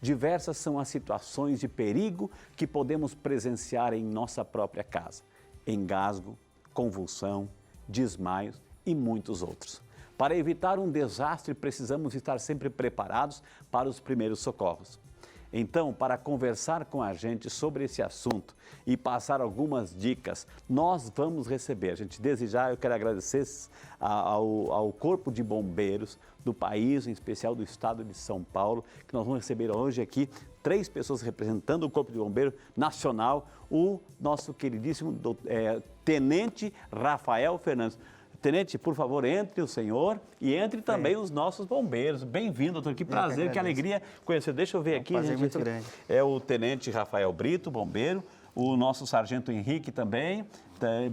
diversas são as situações de perigo que podemos presenciar em nossa própria casa. Engasgo, convulsão, desmaios e muitos outros. Para evitar um desastre, precisamos estar sempre preparados para os primeiros socorros. Então, para conversar com a gente sobre esse assunto e passar algumas dicas, nós vamos receber. Desde já eu quero agradecer ao Corpo de Bombeiros do país, em especial do estado de São Paulo, que nós vamos receber hoje aqui 3 pessoas representando o Corpo de Bombeiro Nacional, o nosso queridíssimo Tenente Rafael Fernandes. Tenente, por favor, entre o senhor e entre também os nossos bombeiros. Bem-vindo, doutor. Que prazer, que alegria conhecer. Deixa eu ver aqui. Um prazer muito grande. É o Tenente Rafael Brito, bombeiro, o nosso Sargento Henrique também.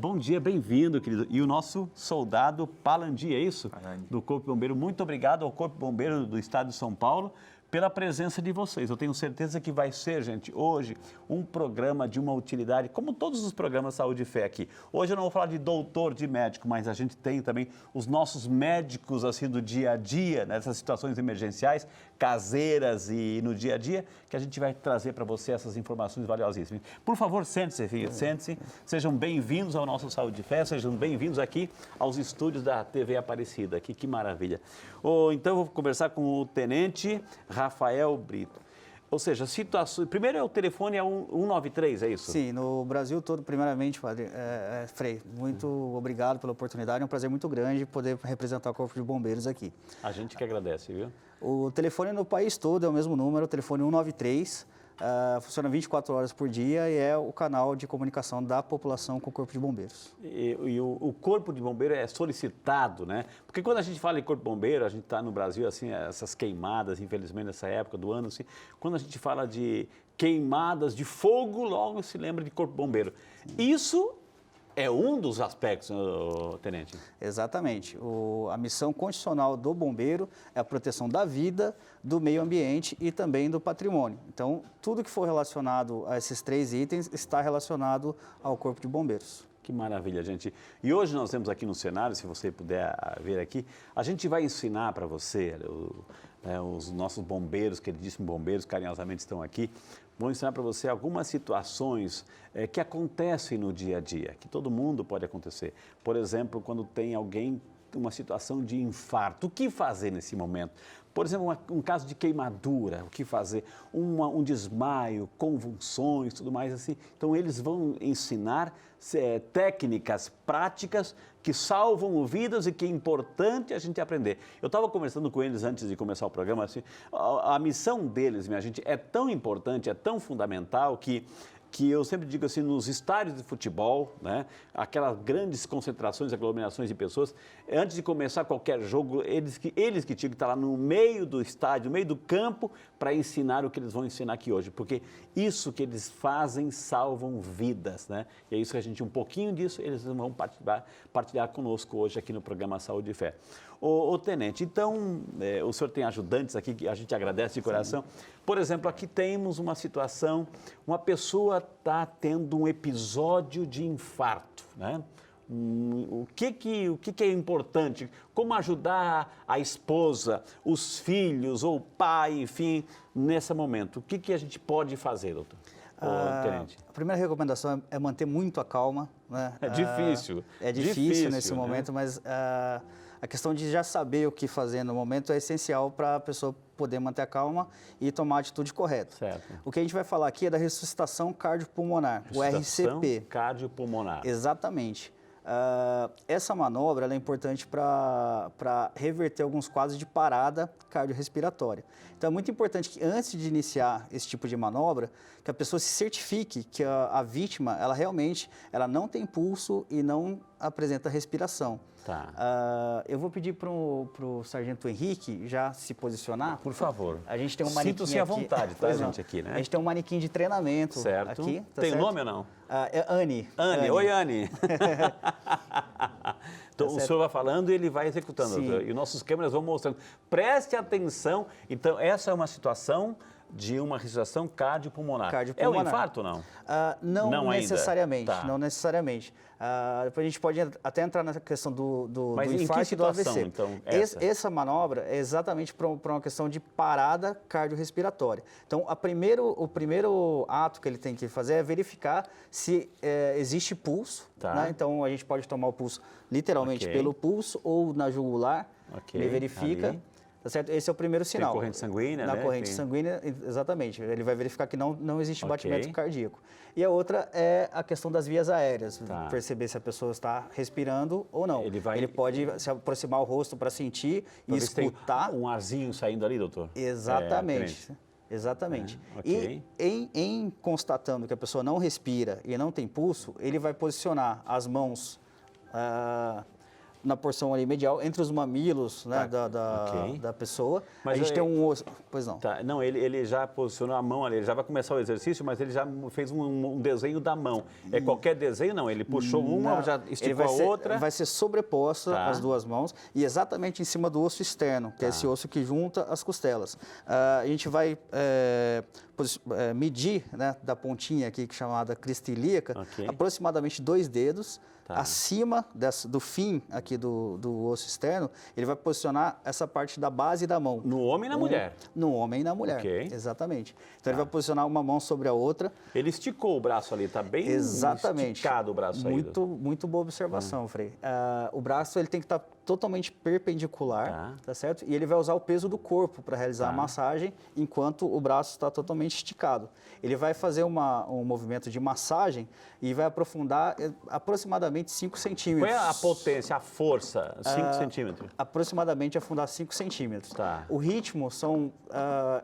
Bom dia, bem-vindo, querido. E o nosso soldado Palandi, é isso? Palandi. Do Corpo de Bombeiro. Muito obrigado ao Corpo de Bombeiro do Estado de São Paulo pela presença de vocês. Eu tenho certeza que vai ser, gente, hoje, um programa de uma utilidade, como todos os programas Saúde e Fé aqui. Hoje eu não vou falar de doutor, de médico, mas a gente tem também os nossos médicos, assim, do dia a dia, nessas situações emergenciais, caseiras e no dia a dia, que a gente vai trazer para você essas informações valiosíssimas. Por favor, sente-se, filho, sente-se. Sejam bem-vindos ao nosso Saúde e Fé, sejam bem-vindos aqui aos estúdios da TV Aparecida, aqui, que maravilha. Então, eu vou conversar com o Tenente Rafael Brito. Ou seja, situações... Primeiro, o telefone é 193, é isso? Sim, no Brasil todo, primeiramente, padre, Frei, muito obrigado pela oportunidade. É um prazer muito grande poder representar o Corpo de Bombeiros aqui. A gente que agradece, viu? O telefone no país todo é o mesmo número, o telefone 193, funciona 24 horas por dia e é o canal de comunicação da população com o Corpo de Bombeiros. E o Corpo de Bombeiro é solicitado, né? Porque quando a gente fala em Corpo de Bombeiro, a gente está no Brasil, assim, essas queimadas, infelizmente, nessa época do ano, assim, quando a gente fala de queimadas de fogo, logo se lembra de Corpo de Bombeiro. Isso é um dos aspectos, Tenente? Exatamente. A missão constitucional do bombeiro é a proteção da vida, do meio ambiente e também do patrimônio. Então, tudo que for relacionado a esses 3 itens está relacionado ao Corpo de Bombeiros. Que maravilha, gente. E hoje nós temos aqui no cenário, se você puder ver aqui, a gente vai ensinar para você, os nossos bombeiros, queridíssimos bombeiros, carinhosamente estão aqui, vou ensinar para você algumas situações que acontecem no dia a dia, que todo mundo pode acontecer. Por exemplo, quando tem alguém, uma situação de infarto, o que fazer nesse momento? Por exemplo, um caso de queimadura, o que fazer? Um desmaio, convulsões, tudo mais assim. Então, eles vão ensinar técnicas práticas que salvam vidas e que é importante a gente aprender. Eu estava conversando com eles antes de começar o programa, assim, a missão deles, minha gente, é tão importante, é tão fundamental que eu sempre digo assim, nos estádios de futebol, né, aquelas grandes concentrações, aglomerações de pessoas, antes de começar qualquer jogo, eles que tinham que estar lá no meio do estádio, no meio do campo, para ensinar o que eles vão ensinar aqui hoje, porque isso que eles fazem salvam vidas, né? E é isso que a gente, um pouquinho disso, eles vão partilhar conosco hoje aqui no programa Saúde e Fé. Ô Tenente, então, o senhor tem ajudantes aqui que a gente agradece de coração. Sim. Por exemplo, aqui temos uma situação, uma pessoa está tendo um episódio de infarto, né? O que é importante? Como ajudar a esposa, os filhos ou o pai, enfim, nesse momento? O que a gente pode fazer, doutor? Tenente? A primeira recomendação é manter muito a calma, né? É difícil. É difícil nesse momento, né? Mas a questão de já saber o que fazer no momento é essencial para a pessoa poder manter a calma e tomar a atitude correta. Certo. O que a gente vai falar aqui é da ressuscitação cardiopulmonar, o RCP. Cardiopulmonar. Exatamente. Essa manobra ela é importante para reverter alguns quadros de parada cardiorrespiratória. Então, é muito importante que antes de iniciar esse tipo de manobra, que a pessoa se certifique que a vítima, ela realmente não tem pulso e não apresenta respiração. Tá. Eu vou pedir para o Sargento Henrique já se posicionar. Por favor. A gente tem um manequim Sinta-se à vontade, tá, gente, aqui, né? A gente tem um manequim de treinamento certo. Aqui. Tá tem certo? nome ou não? É Anne. Oi, Anne. Então, o senhor vai falando e ele vai executando. Sim. E nossos câmeras vão mostrando. Preste atenção. Então, essa é uma situação de uma ressuscitação cardiopulmonar. Cardiopulmonar. É o infarto ou não? Não necessariamente, Tá. não necessariamente. Depois a gente pode até entrar nessa questão do Mas em que infarto e do situação, AVC. então, Essa manobra é exatamente para uma questão de parada cardiorrespiratória. Então, o primeiro ato que ele tem que fazer é verificar se existe pulso. Tá. Né? Então, a gente pode tomar o pulso literalmente Ok. pelo pulso ou na jugular. Ok, Ele verifica. ali. Tá certo? Esse é o primeiro sinal. corrente sanguínea, Na né? corrente Tem- sanguínea, exatamente. Ele vai verificar que não existe Ok. batimento cardíaco. E a outra é a questão das vias aéreas. Tá. Perceber se a pessoa está respirando ou não. Ele pode se aproximar o rosto para sentir Pra e ver se tem escutar. um arzinho saindo ali, doutor? Exatamente. Exatamente. ok. E em constatando que a pessoa não respira e não tem pulso, ele vai posicionar as mãos na porção ali medial, entre os mamilos, né, ok. da pessoa. Mas a gente aí- tem um osso. Pois não. Tá, não, ele já posicionou a mão ali, ele já vai começar o exercício, mas ele já fez um desenho da mão. É qualquer desenho? Não, ele puxou uma, Não, já ele esticou a outra. Vai ser sobreposta Tá. as duas mãos e exatamente em cima do osso externo, que é esse osso que junta as costelas. A gente vai medir, né, da pontinha aqui, que é chamada crista ilíaca, Ok. aproximadamente 2 dedos. Tá. Acima do fim aqui do osso externo, ele vai posicionar essa parte da base da mão. No homem e na mulher. No homem e na mulher, Ok. exatamente. Então ele vai posicionar uma mão sobre a outra. Ele esticou o braço ali, tá bem Exatamente. esticado o braço aí. Muito boa observação, Frei. O braço ele tem que estar totalmente perpendicular, tá certo? E ele vai usar o peso do corpo para realizar a massagem, enquanto o braço está totalmente esticado. Ele vai fazer um movimento de massagem e vai aprofundar aproximadamente 5 centímetros. Qual é a potência, a força? 5 centímetros. Aproximadamente afundar 5 centímetros. Tá. O ritmo são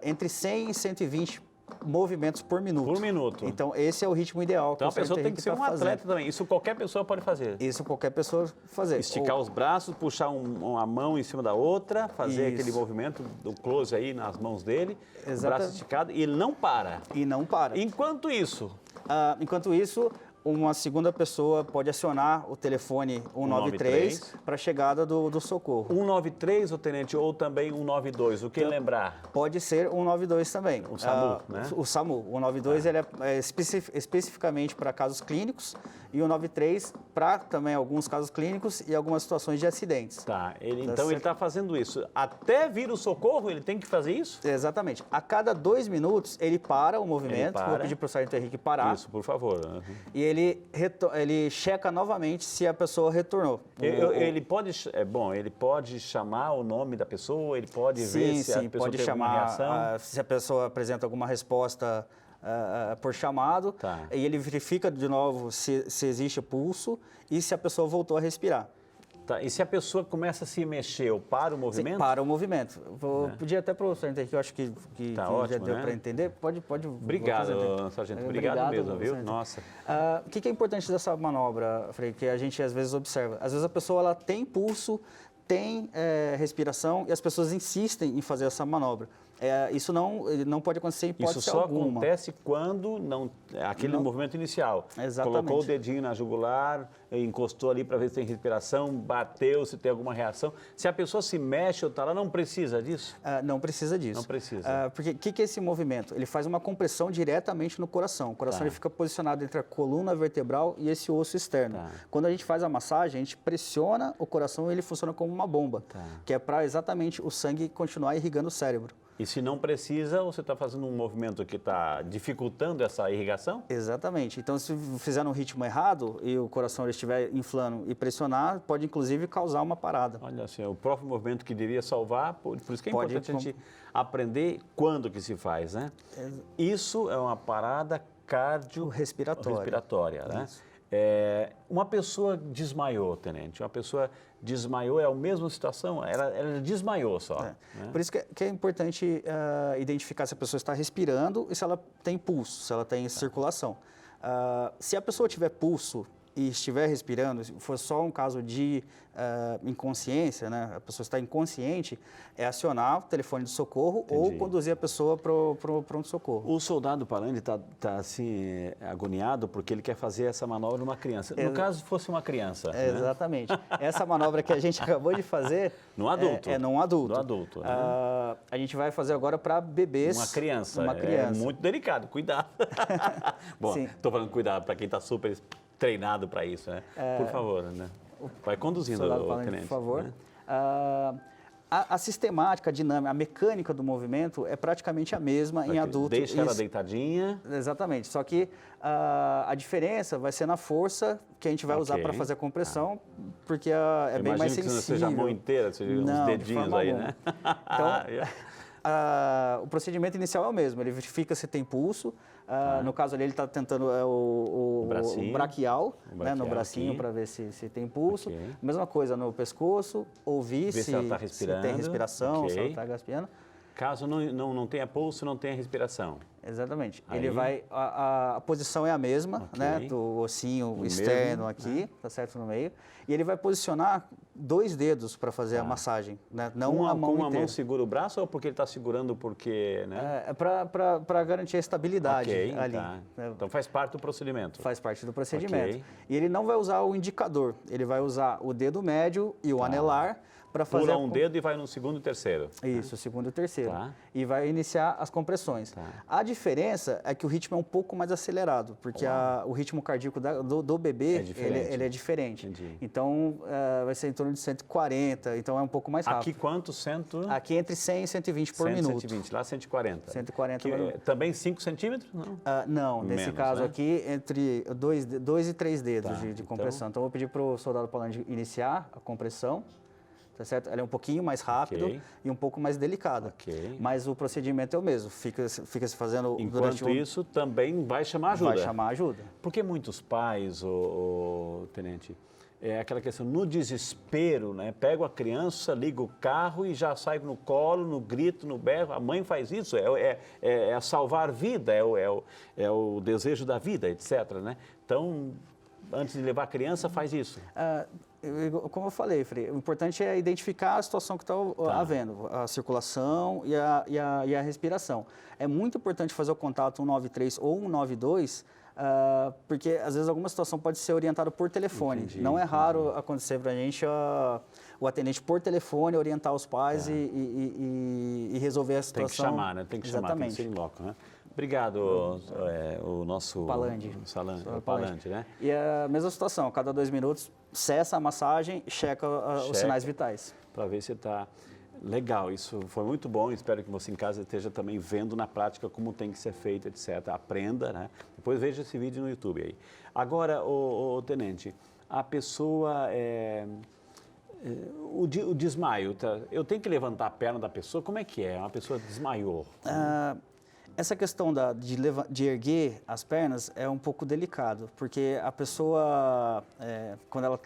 entre 100 e 120 movimentos por minuto. Por minuto. Então, esse é o ritmo ideal. Então a que o pessoa Sr. tem que Henrique ser tá um fazendo. atleta também. Isso qualquer pessoa pode fazer. Isso qualquer pessoa fazer. Esticar os braços, puxar uma mão em cima da outra, fazer Isso. aquele movimento do close aí nas mãos dele, o Exata- braço esticado, e ele não para. E não para. Enquanto isso, Enquanto isso, uma segunda pessoa pode acionar o telefone 193 para a chegada do socorro. 193, o tenente, ou também 192, o que lembrar? Pode ser 192 também. O SAMU, né? O SAMU. O 192 ele é especificamente para casos clínicos e o 93 para também alguns casos clínicos e algumas situações de acidentes. Tá, então certo. ele está fazendo isso. Até vir o socorro, ele tem que fazer isso? Exatamente. A cada 2 minutos ele para o movimento. para. Vou pedir para o Sargento Henrique parar. Isso, por favor. E ele checa novamente se a pessoa retornou. Ele pode, ele pode chamar o nome da pessoa, ele pode ver se a pessoa pode teve alguma reação. chamar se a pessoa apresenta alguma resposta por chamado. Tá. E ele verifica de novo se existe pulso e se a pessoa voltou a respirar. Tá, e se a pessoa começa a se mexer, eu paro o movimento? Sim, para o movimento. Vou pedir até para o sargento aqui, eu acho que Tá já ótimo, deu né? para entender. Pode. Obrigado, sargento. Obrigado mesmo, viu? sargento. Nossa. O que é importante dessa manobra, Frei, que a gente às vezes observa? Às vezes a pessoa ela tem pulso, tem respiração e as pessoas insistem em fazer essa manobra. Isso não pode acontecer em hipótese Isso só alguma. acontece quando aquele movimento inicial. Exatamente. Colocou o dedinho na jugular, encostou ali para ver se tem respiração, bateu, se tem alguma reação. Se a pessoa se mexe ou está lá, não precisa disso? Não precisa disso. Não precisa. Porque o que é esse movimento? Ele faz uma compressão diretamente no coração. O coração ele fica posicionado entre a coluna vertebral e esse osso externo. Tá. Quando a gente faz a massagem, a gente pressiona o coração e ele funciona como uma bomba, que é para exatamente o sangue continuar irrigando o cérebro. E se não precisa, você está fazendo um movimento que está dificultando essa irrigação? Exatamente. Então, se fizer no ritmo errado e o coração ele estiver inflando e pressionar, pode inclusive causar uma parada. Olha assim, o próprio movimento que deveria salvar, por isso que é Pode importante a gente aprender quando que se faz, né? Isso é uma parada cardiorrespiratória, né? Uma pessoa desmaiou, tenente, uma pessoa desmaiou, é a mesma situação? Ela desmaiou só. Né? Por isso que é importante identificar se a pessoa está respirando e se ela tem pulso, se ela tem circulação. Se a pessoa tiver pulso e estiver respirando, se for só um caso de inconsciência, né, a pessoa está inconsciente, é acionar o telefone de socorro ou conduzir a pessoa para o pronto-socorro. O soldado Palandi está assim, agoniado porque ele quer fazer essa manobra numa criança. No caso, fosse uma criança. Né? Exatamente. Essa manobra que a gente acabou de fazer... No adulto. É num adulto. No adulto. Né? A gente vai fazer agora para bebês. Uma criança. Uma criança. É muito delicado, cuidado. Bom, estou falando cuidado para quem está super treinado para isso, né? Por favor, né? Vai conduzindo, tenente. Por favor. Né? A sistemática, a dinâmica, a mecânica do movimento é praticamente a mesma em adulto. Deixa ela deitadinha. Exatamente. Só que a diferença vai ser na força que a gente vai usar para fazer a compressão, porque é bem mais sensível. Que não seja a mão inteira, seja uns dedinhos aí, né? Então, o procedimento inicial é o mesmo. Ele verifica se tem pulso. No caso ali, ele está tentando o braquial, né, no bracinho para ver se tem pulso. Mesma coisa no pescoço, ouvir se ela tá se tem respiração, se ela está respirando. Caso não tenha pulso, não tenha respiração. Exatamente. Ele vai, a posição é a mesma, né, do ossinho externo aqui, tá certo, no meio. E ele vai posicionar 2 dedos para fazer a massagem, né, não a mão inteira. Uma mão segura o braço ou porque ele está segurando porque, né? É para garantir a estabilidade ali. Tá. Então faz parte do procedimento. Faz parte do procedimento. E ele não vai usar o indicador, ele vai usar o dedo médio e o anelar para fazer... Pula um dedo e vai no segundo e terceiro. Isso, segundo e terceiro. E vai iniciar as compressões. A diferença é que o ritmo é um pouco mais acelerado, porque o ritmo cardíaco do bebê ele é diferente. Então, vai ser em torno de 140, então é um pouco mais rápido. Aqui quanto? Aqui entre 100 e 120 por minuto. 120, lá 140. 140 por minuto. Também 5 centímetros? Não, não nesse caso aqui, entre 2 e 3 dedos de compressão. Então, eu vou pedir para o soldado Palandi iniciar a compressão. Tá certo? Ela é um pouquinho mais rápido e um pouco mais delicada. Mas o procedimento é o mesmo. Fica se fazendo Enquanto isso, também vai chamar ajuda. Vai chamar ajuda. Porque muitos pais, tenente, é aquela questão, no desespero, né? Pega a criança, liga o carro e já sai no colo, no grito, no berro. A mãe faz isso, é a salvar vida, é o desejo da vida, etc. Né? Então, antes de levar a criança, faz isso. Como eu falei, Frei, o importante é identificar a situação que está havendo, a circulação e a respiração. É muito importante fazer o contato 193 ou 192, porque às vezes alguma situação pode ser orientada por telefone. Não é raro acontecer para a gente o atendente por telefone orientar os pais e resolver a situação. Tem que chamar, né? Tem que chamar, tem que ser em loco, né? Obrigado, o nosso... Palandi. Palandi, né? E a mesma situação, a cada 2 minutos, cessa a massagem e checa os sinais vitais. Para ver se está legal. Isso foi muito bom. Espero que você em casa esteja também vendo na prática como tem que ser feito, etc. Aprenda, né? Depois veja esse vídeo no YouTube aí. Agora, tenente, a pessoa... o desmaio, tá? Eu tenho que levantar a perna da pessoa? Como é que é? Uma pessoa desmaiou. Essa questão de erguer as pernas é um pouco delicado, porque a pessoa, quando ela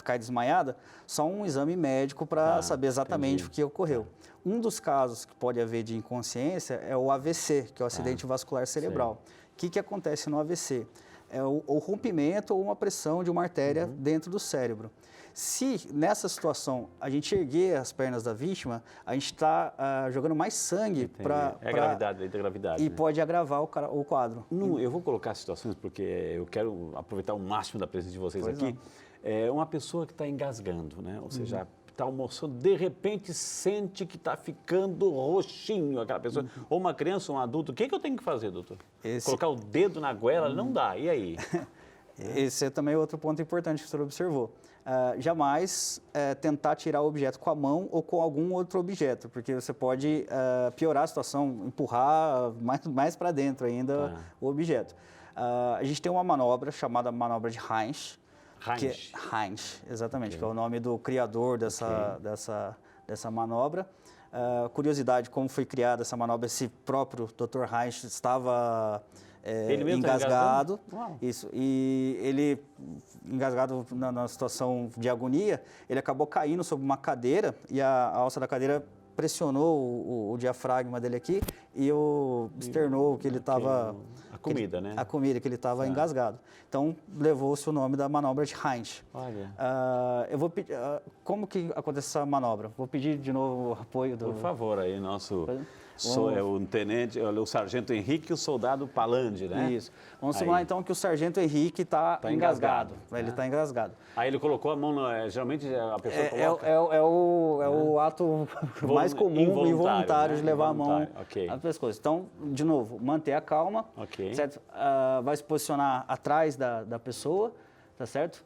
cai desmaiada, só um exame médico para saber exatamente o que ocorreu. Um dos casos que pode haver de inconsciência é o AVC, que é o acidente vascular cerebral. O que acontece no AVC? É o rompimento ou uma pressão de uma artéria dentro do cérebro. Se nessa situação a gente erguer as pernas da vítima, a gente está jogando mais sangue para... É a gravidade. E pode agravar o quadro. Eu vou colocar situações porque eu quero aproveitar o máximo da presença de vocês aqui. Uma pessoa que está engasgando, né? Ou seja, está almoçando, de repente sente que está ficando roxinho aquela pessoa. Ou uma criança, ou um adulto. O que eu tenho que fazer, doutor? Colocar o dedo na goela? Não dá. E aí? Esse é também outro ponto importante que o senhor observou. Jamais tentar tirar o objeto com a mão ou com algum outro objeto, porque você pode piorar a situação, empurrar mais para dentro ainda o objeto. A gente tem uma manobra chamada manobra de Heinz. Heinz, exatamente, que é o nome do criador dessa manobra. Curiosidade, como foi criada essa manobra, esse próprio Dr. Heinz estava... engasgado, isso, e ele, engasgado na situação de agonia, ele acabou caindo sobre uma cadeira e a alça da cadeira pressionou o diafragma dele aqui e externou que ele estava comida, né? A comida, que ele estava engasgado. Então, levou-se o nome da manobra de Heinz. Olha. Eu vou pedir, como que acontece essa manobra? Vou pedir de novo o apoio do... Por favor, aí, nosso... Vamos- é o tenente, o sargento Henrique e o soldado Palandi, né? Isso. Vamos Aí. simular então que o sargento Henrique está Tá engasgado. engasgado, Ele né? está engasgado. Aí ele colocou a mão, geralmente a pessoa coloca... O ato mais comum e involuntário né? de levar a mão Involuntário, ok. às pescoas. Então, de novo, manter a calma, Ok. certo? Vai se posicionar atrás da pessoa, tá certo?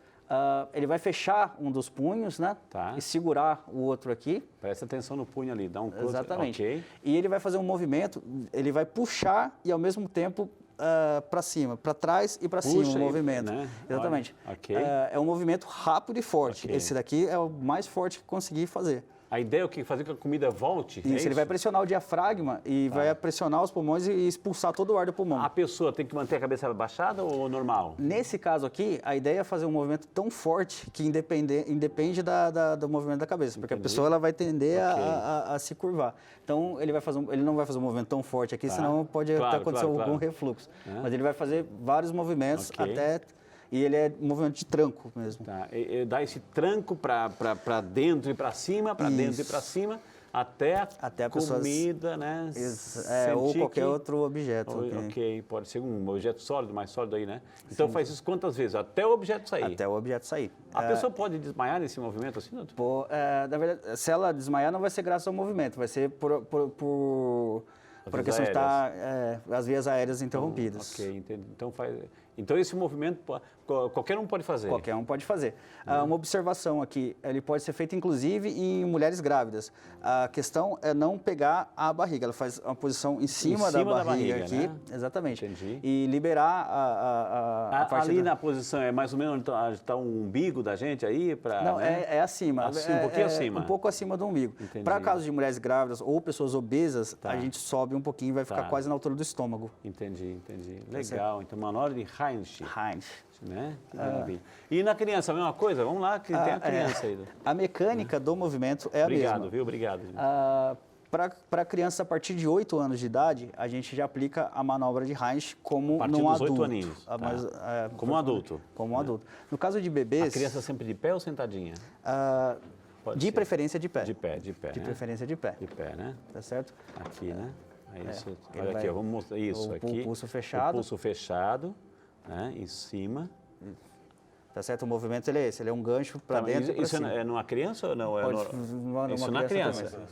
Ele vai fechar um dos punhos, né? Tá. E segurar o outro aqui. Presta atenção no punho ali, dá um close. Exatamente. Ok. E ele vai fazer um movimento, ele vai puxar e ao mesmo tempo para cima, para trás e para cima Puxa o e- movimento. né? Exatamente. Olha, ok. É um movimento rápido e forte. Ok. Esse daqui é o mais forte que conseguir fazer. A ideia é o que? Fazer com que a comida volte? Isso, ele vai pressionar o diafragma e vai pressionar os pulmões e expulsar todo o ar do pulmão. A pessoa tem que manter a cabeça baixada ou normal? Nesse caso aqui, a ideia é fazer um movimento tão forte que independe do movimento da cabeça, porque a pessoa ela vai tender Ok. a se curvar. Então, ele não vai fazer um movimento tão forte aqui, senão pode Claro, até acontecer claro, algum claro. refluxo. Mas ele vai fazer vários movimentos Ok. até... E ele é um movimento de tranco mesmo. Tá. E dá esse tranco para dentro e para cima, para dentro e para cima, até a pessoa... comida, né? ou sentir qualquer que- outro objeto. Ok, pode ser um objeto sólido, mais sólido aí, né? Então faz isso quantas vezes? Até o objeto sair. Até o objeto sair. A pessoa pode desmaiar nesse movimento assim, doutor? Na verdade, se ela desmaiar, não vai ser graças ao movimento, vai ser por a vias questão de estar as vias aéreas interrompidas. Ok, entendi. Então esse movimento qualquer um pode fazer. Qualquer um pode fazer. Uma observação aqui, ele pode ser feito inclusive em mulheres grávidas. A questão é não pegar a barriga, ela faz uma posição em cima da barriga aqui, né? exatamente. Entendi. E liberar a parte ali da... na posição é mais ou menos onde está o umbigo da gente aí? Não, né? é acima. Um pouquinho acima. Um pouco acima do umbigo. Entendi. Para casos de mulheres grávidas ou pessoas obesas, Tá. a gente sobe um pouquinho e vai ficar Tá. quase na altura do estômago. Entendi. Legal. Então, manobra de Heinz, Heinz. né? Que maravilha. E na criança, a mesma coisa? Vamos lá, que tem a criança aí. A mecânica do movimento é a Obrigado, mesma. viu? Obrigado. Para criança a partir de 8 anos de idade, a gente já aplica a manobra de Heinz como A partir num dos 8 adulto. aninhos, tá. Como por- adulto. Como um adulto. No caso de bebês, A criança sempre de pé ou sentadinha? Pode de ser. preferência de pé. De pé, De né? preferência de pé. De pé, né? Tá certo? Aqui, né? É isso. ele Olha vai- aqui, ó, vamos mostrar isso o aqui. pulso fechado. O pulso fechado, né? Em cima. Tá certo? O movimento ele é esse, ele é um gancho para Tá, mas dentro e para isso cima. é numa criança ou não? Numa Isso na criança. também.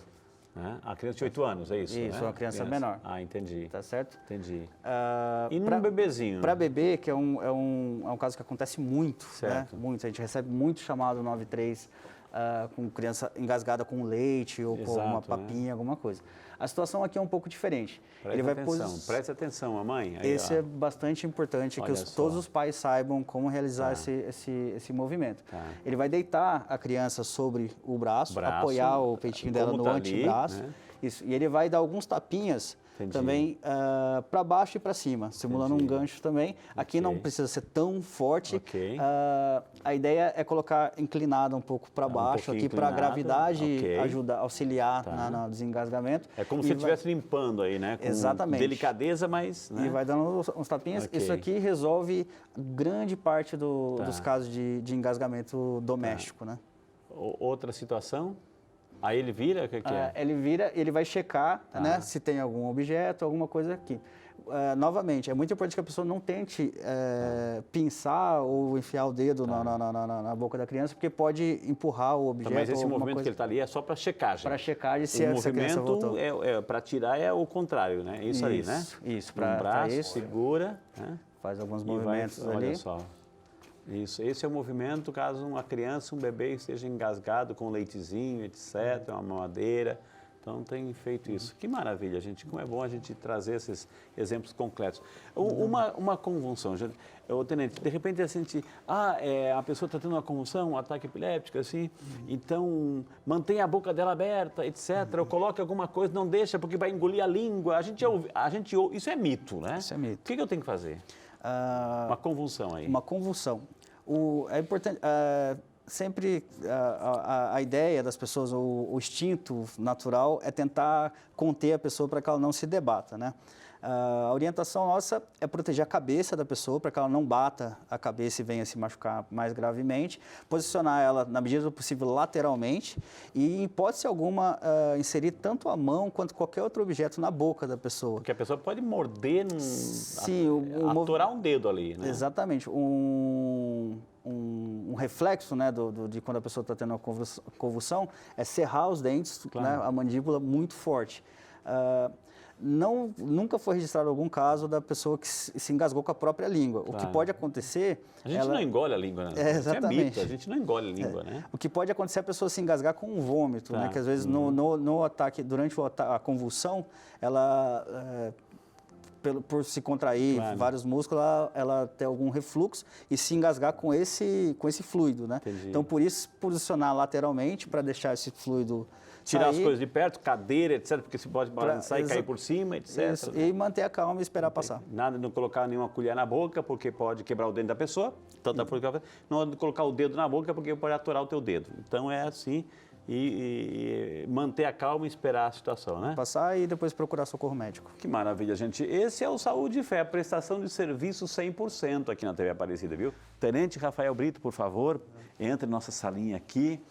Né? A criança de 8 anos, é isso? Isso, né? uma criança menor. Ah, entendi. Tá certo? Entendi. Ah, E num pra- bebezinho? Para bebê, que é um caso que acontece muito, Certo. né? Muito. A gente recebe muito chamado 93 com criança engasgada com leite ou com Exato, uma né? papinha, alguma coisa. A situação aqui é um pouco diferente. Preste atenção, mamãe. Aí, Esse ó. é bastante importante Olha que só. todos os pais saibam como realizar esse movimento. Tá. Ele vai deitar a criança sobre o braço, apoiar o peitinho dela como no tá ali, antebraço. né? Isso. E ele vai dar alguns tapinhas Entendi. também para baixo e para cima, simulando Entendi. um gancho também. Aqui não Ok. precisa ser tão forte. Ok. A ideia é colocar inclinada um pouco para baixo, pouquinho aqui para a inclinado, gravidade ok. ajudar, auxiliar Tá. no desengasgamento. É como E se vai- estivesse limpando aí, né? Com Exatamente. delicadeza, mas... Né? E vai dando uns tapinhas. Ok. Isso aqui resolve grande parte Tá. dos casos de engasgamento doméstico, né? Outra situação? Aí ele vira, o que é? Ele vira, ele vai checar, Tá. né, se tem algum objeto, alguma coisa aqui. Novamente, é muito importante que a pessoa não tente pinçar ou enfiar o dedo na boca da criança, porque pode empurrar o objeto. Mas esse ou alguma movimento que coisa ele está ali é só para checagem. para checar de se O essa criança voltou. movimento para tirar é o contrário, né? Isso aí, né? Isso, Um para braço, isso. segura, né? Faz alguns E vai, movimentos olha ali. só. Isso, esse é o movimento caso uma criança, um bebê esteja engasgado com leitezinho, etc., uma mamadeira. Então, tem feito isso. Que maravilha, gente. Como é bom a gente trazer esses exemplos concretos. Uma convulsão. Tenente, de repente a gente... a pessoa está tendo uma convulsão, um ataque epiléptico, assim, então mantenha a boca dela aberta, etc., ou coloque alguma coisa, não deixa, porque vai engolir a língua. Isso é mito, né? Isso é mito. O que eu tenho que fazer? Uma convulsão aí. Uma convulsão. É importante, sempre a ideia das pessoas, o instinto natural é tentar conter a pessoa para que ela não se debata, né? A orientação nossa é proteger a cabeça da pessoa para que ela não bata a cabeça e venha se machucar mais gravemente, posicionar ela, na medida do possível, lateralmente e, em hipótese alguma, inserir tanto a mão quanto qualquer outro objeto na boca da pessoa. Porque a pessoa pode morder, Sim, atorar um dedo ali, né? Exatamente. Um reflexo, né, de quando a pessoa está tendo uma convulsão é cerrar os dentes, Claro. né, a mandíbula muito forte. Nunca foi registrado algum caso da pessoa que se engasgou com a própria língua. Claro. O que pode acontecer... A gente não engole a língua, né? Exatamente. Isso é mito, a gente não engole a língua, né? O que pode acontecer é a pessoa se engasgar com um vômito, né? Que às vezes no ataque, durante a convulsão, ela... por se contrair vários músculos, ela tem algum refluxo e se engasgar com esse fluido, né? Entendi. Então, por isso, posicionar lateralmente para deixar esse fluido tirar sair, as coisas de perto, cadeira, etc., porque você pode balançar e cair por cima, etc. Isso, e manter a calma e esperar passar. Nada de não colocar nenhuma colher na boca, porque pode quebrar o dente da pessoa, tanta força que não de colocar o dedo na boca, porque pode atorar o teu dedo. Então, é assim, e manter a calma e esperar a situação, né? Passar e depois procurar socorro médico. Que maravilha, gente. Esse é o Saúde e Fé, a prestação de serviço 100% aqui na TV Aparecida, viu? Tenente Rafael Brito, por favor, entre em nossa salinha aqui.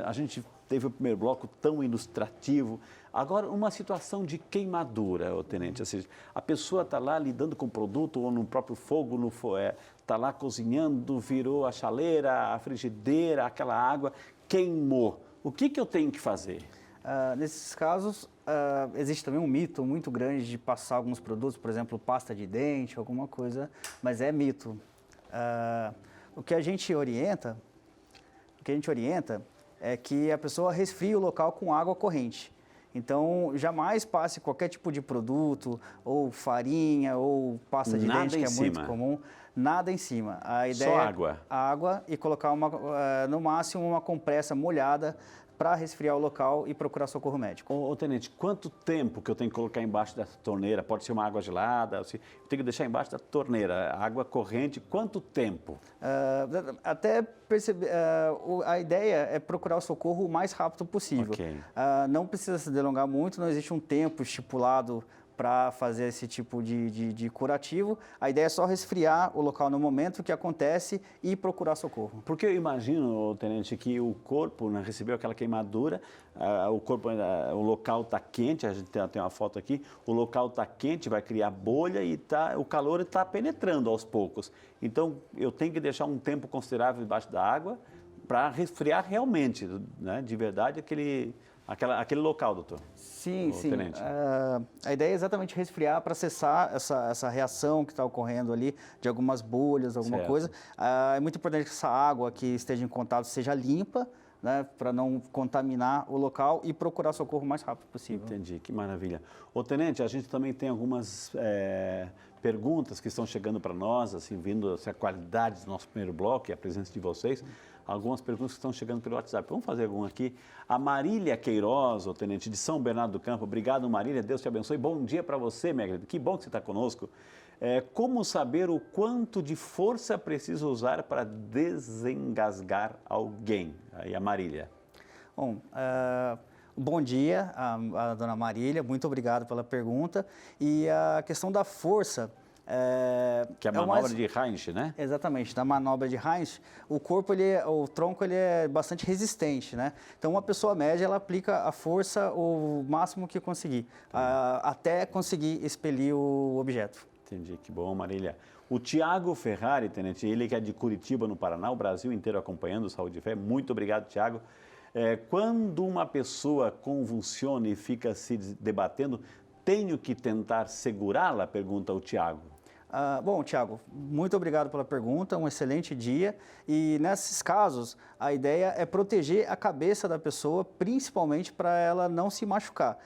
A gente teve o primeiro bloco tão ilustrativo. Agora, uma situação de queimadura, tenente. Ou seja, a pessoa está lá lidando com o produto ou no próprio fogo, está lá cozinhando, virou a chaleira, a frigideira, aquela água, queimou. O que eu tenho que fazer? Nesses casos, existe também um mito muito grande de passar alguns produtos, por exemplo, pasta de dente, alguma coisa, mas é mito. O que a gente orienta é que a pessoa resfrie o local com água corrente. Então, jamais passe qualquer tipo de produto, ou farinha, ou pasta de dente, que é muito comum, nada em cima. A ideia Só água? Água e colocar, no máximo, uma compressa molhada para resfriar o local e procurar socorro médico. Tenente, quanto tempo que eu tenho que colocar embaixo dessa torneira? Pode ser uma água gelada? Eu tenho que deixar embaixo da torneira, água corrente, quanto tempo? Até perceber, a ideia é procurar o socorro o mais rápido possível. Okay. Não precisa se delongar muito, não existe um tempo estipulado para fazer esse tipo de curativo. A ideia é só resfriar o local no momento que acontece e procurar socorro. Porque eu imagino, tenente, que o corpo, né, recebeu aquela queimadura, o local está quente, a gente tem uma foto aqui, o local está quente, vai criar bolha e o calor está penetrando aos poucos. Então, eu tenho que deixar um tempo considerável debaixo da água para resfriar realmente, né, de verdade, aquele local, doutor. Sim. Tenente. A ideia é exatamente resfriar para cessar essa reação que está ocorrendo ali, de algumas bolhas, alguma coisa. É muito importante que essa água que esteja em contato seja limpa, né, para não contaminar o local e procurar socorro o mais rápido possível. Entendi, que maravilha. Tenente, a gente também tem algumas perguntas que estão chegando para nós, assim, vindo a qualidade do nosso primeiro bloco e a presença de vocês. Algumas perguntas que estão chegando pelo WhatsApp. Vamos fazer alguma aqui. A Marília Queiroz, tenente, de São Bernardo do Campo. Obrigado, Marília. Deus te abençoe. Bom dia para você, minha querida. Que bom que você está conosco. Como saber o quanto de força precisa usar para desengasgar alguém? Aí a Marília. Bom, bom dia, a dona Marília. Muito obrigado pela pergunta. E a questão da força... que é a manobra de Heinz, né? Exatamente, da manobra de Heinz, o tronco ele é bastante resistente, né? Então, uma pessoa média, ela aplica a força o máximo que conseguir, até conseguir expelir o objeto. Entendi, que bom, Marília. O Tiago Ferrari, tenente, ele que é de Curitiba, no Paraná, o Brasil inteiro acompanhando o Saúde e Fé. Muito obrigado, Tiago. Quando uma pessoa convulsiona e fica se debatendo, tenho que tentar segurá-la? Pergunta o Tiago. Bom, Tiago, muito obrigado pela pergunta, um excelente dia. E nesses casos, a ideia é proteger a cabeça da pessoa, principalmente para ela não se machucar.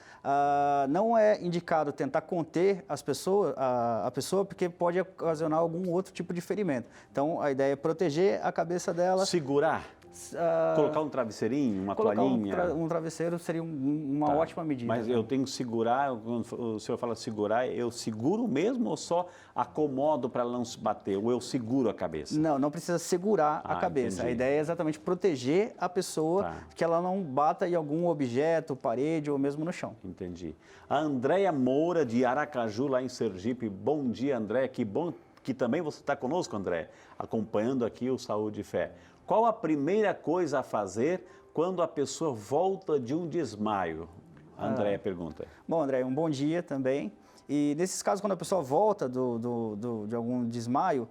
Não é indicado tentar conter a pessoa, porque pode ocasionar algum outro tipo de ferimento. Então, a ideia é proteger a cabeça dela. Segurar? Colocar um travesseirinho, uma Colocar toalhinha? um travesseiro seria uma ótima medida. Mas eu tenho que segurar, quando o senhor fala segurar, eu seguro mesmo ou só acomodo para ela não se bater? Ou eu seguro a cabeça? Não precisa segurar a cabeça. Entendi. A ideia é exatamente proteger a pessoa, que ela não bata em algum objeto, parede ou mesmo no chão. Entendi. A Andréia Moura, de Aracaju, lá em Sergipe. Bom dia, Andréia. Que bom que também você está conosco, André, acompanhando aqui o Saúde e Fé. Qual a primeira coisa a fazer quando a pessoa volta de um desmaio? A Andréia pergunta. Bom, André, um bom dia também. E nesses casos, quando a pessoa volta de algum desmaio,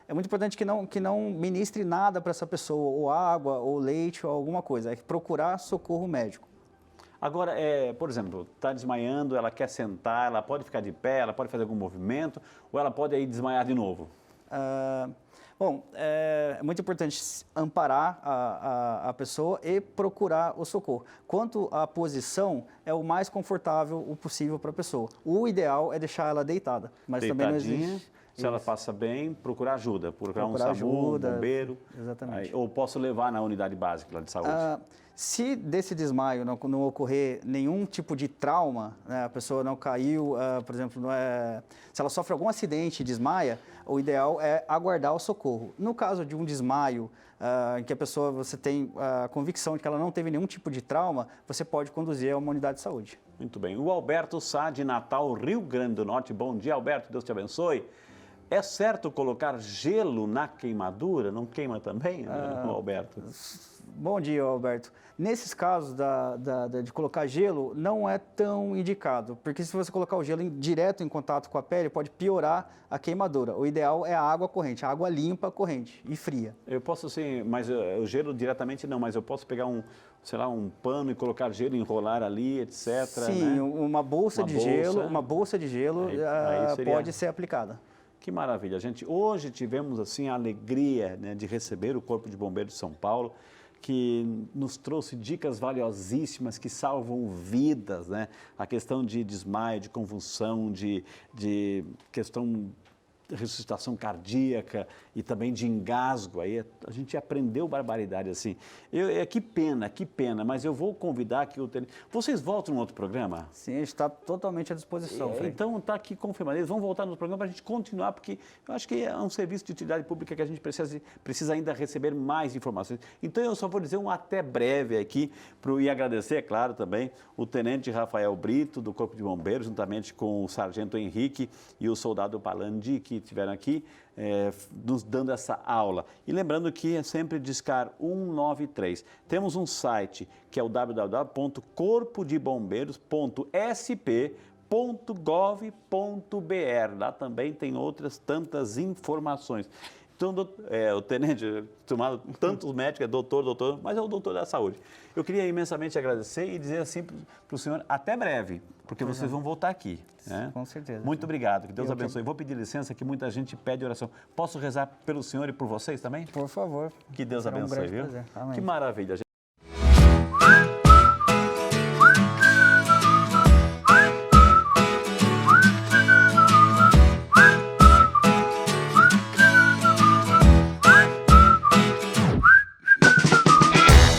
é muito importante que não ministre nada para essa pessoa, ou água, ou leite, ou alguma coisa. É procurar socorro médico. Agora, por exemplo, está desmaiando, ela quer sentar, ela pode ficar de pé, ela pode fazer algum movimento, ou ela pode aí desmaiar de novo? Bom, é muito importante amparar a pessoa e procurar o socorro. Quanto à posição, é o mais confortável possível para a pessoa. O ideal é deixar ela deitada, mas também não existe. Se ela passa bem, procurar ajuda, procurar um SAMU, ajuda, um bombeiro. Exatamente. Ou posso levar na unidade básica lá de saúde? Se desse desmaio não ocorrer nenhum tipo de trauma, né, a pessoa não caiu, por exemplo, se ela sofre algum acidente e desmaia, o ideal é aguardar o socorro. No caso de um desmaio, em que a pessoa, você tem a convicção de que ela não teve nenhum tipo de trauma, você pode conduzir a uma unidade de saúde. Muito bem. O Alberto Sá, de Natal, Rio Grande do Norte. Bom dia, Alberto, Deus te abençoe. É certo colocar gelo na queimadura? Não queima também, Alberto? Bom dia, Alberto. Nesses casos de colocar gelo, não é tão indicado, porque se você colocar o gelo direto em contato com a pele, pode piorar a queimadura. O ideal é a água corrente, a água limpa, corrente e fria. Eu posso sim, mas o gelo diretamente não, mas eu posso pegar sei lá, um pano e colocar gelo, enrolar ali, etc. Sim, né? uma bolsa de gelo aí seria... pode ser aplicada. Que maravilha, gente. Hoje tivemos assim a alegria, né, de receber o Corpo de Bombeiros de São Paulo, que nos trouxe dicas valiosíssimas que salvam vidas, né? A questão de desmaio, de convulsão, de questão de ressuscitação cardíaca e também de engasgo. Aí a gente aprendeu barbaridade assim. Que pena, mas eu vou convidar aqui o tenente. Vocês voltam no outro programa? Sim, a gente está totalmente à disposição. Então está aqui confirmado. Eles vão voltar no programa para a gente continuar, porque eu acho que é um serviço de utilidade pública que a gente precisa ainda receber mais informações. Então eu só vou dizer um até breve aqui e agradecer, é claro, também o tenente Rafael Brito, do Corpo de Bombeiros, juntamente com o sargento Henrique e o soldado Palandi, que estiveram aqui nos dando essa aula. E lembrando que é sempre discar 193. Temos um site que é o www.corpodebombeiros.sp.gov.br. Lá também tem outras tantas informações. Então, o tenente, tomado tantos médicos, é doutor, mas é o doutor da saúde. Eu queria imensamente agradecer e dizer assim para o senhor, até breve, porque vocês vão voltar aqui. Né? Com certeza. Muito obrigado, que Deus abençoe. Vou pedir licença, que muita gente pede oração. Posso rezar pelo senhor e por vocês também? Por favor. Que Deus abençoe, viu? Prazer. Amém. Que maravilha, gente.